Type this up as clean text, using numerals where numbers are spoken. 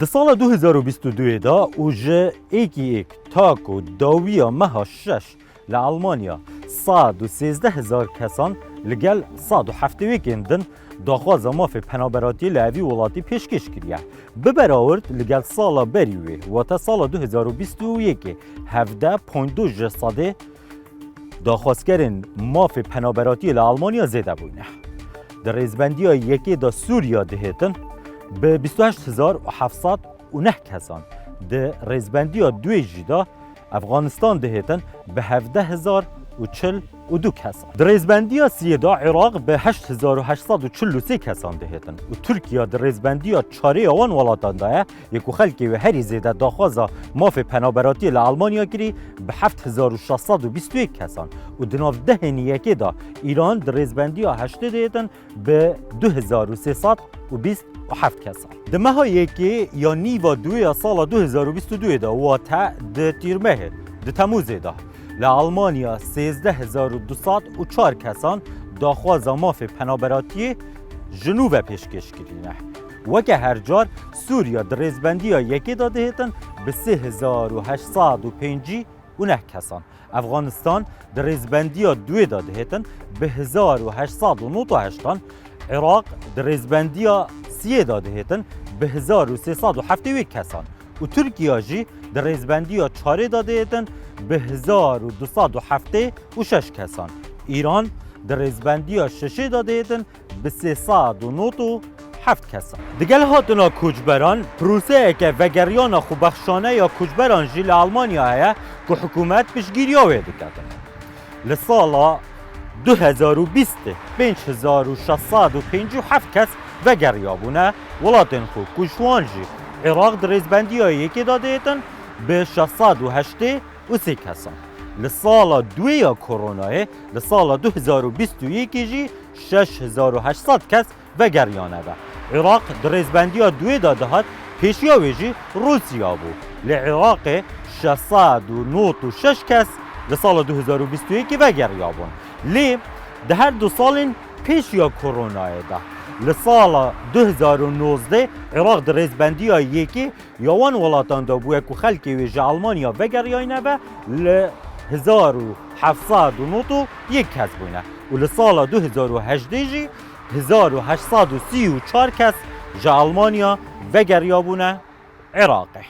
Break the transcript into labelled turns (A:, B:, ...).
A: در سال 2022 دا اوجه ایک تاک و داویا مها شش لألمانیا 113,000 کسان لگل 171 کندن داخواز مافی پنابراتی لعوی ولاتی پیشکش کریه. ببراورد لگل سال بریوی و تا سال 2021 17.2 صده داخوازکرین مافی پنابراتی لألمانیا زیده بوینه. در ریزبندی یکی دا سوریا دهیتن به 28,709 کسان، در ریزبندی دوی جدا افغانستان دهیتن به 17,042 کسان. در ریزبندی سیدا عراق به 8,843 کسان دهیتن و ترکیه در ریزبندی چاری آوان ولاتان دایه یکو خلکی و هری زیده داخوازا مافی پنابراتی لألمانیا گری به 7,621 کسان و دناف دهنی یکی دا ایران در ریزبندی 8 دهیتن به 2,327 کسان. دمه یکی یا نیو دوی سال 2022 دا و تا ده تیرمه ده تموز دا لألمانیا 13,204 کسان داخواز مافی پنابراتی جنوب پیشکش کردینه. وکه هر جار سوریا در ریزبندی یکی داده هیتن به 3,859 کسان. افغانستان در ریزبندی دوی داده هیتن به 1,898. عراق در ریزبندی 3 داده هیتن به 1,371 کسان. و ترکیه جی در ریزبندی 4 داده هیتن به 1,276 کسان. ایران در ریزبندی 6 داده هیتن به 397 کسان. دیگل هاتنا کوچبران پروسه که وگریان خوبخشانه یا کوچبران جی لألمانیا هیا که حکومت پیشگیری آویده کردن. لسال 2020 5,657 کس وگریا بونه ولاتن خو کشوان جی عراق در ریزبندی یکی داده هیتن به 683 کسان. لسال دوی کرونای لسال 2021 جی 6,800 کس وگریانه و عراق در ریزبندی دوی داده هات پیشیاوی جی روسیا بود. لعراق 696 کس لسال 2021 وگریا بون. لی ده هر دو سال پیشیا کرونای ده لسال 2019 عراق در ریزبندی یکی یوان ولاتان دا بوی که خلکی ویجه آلمانیا وگریانه و ل 1,791 کس بوینه و لسال 2018 جی 1,834 کس جه آلمانیا وگریا بونه عراقه.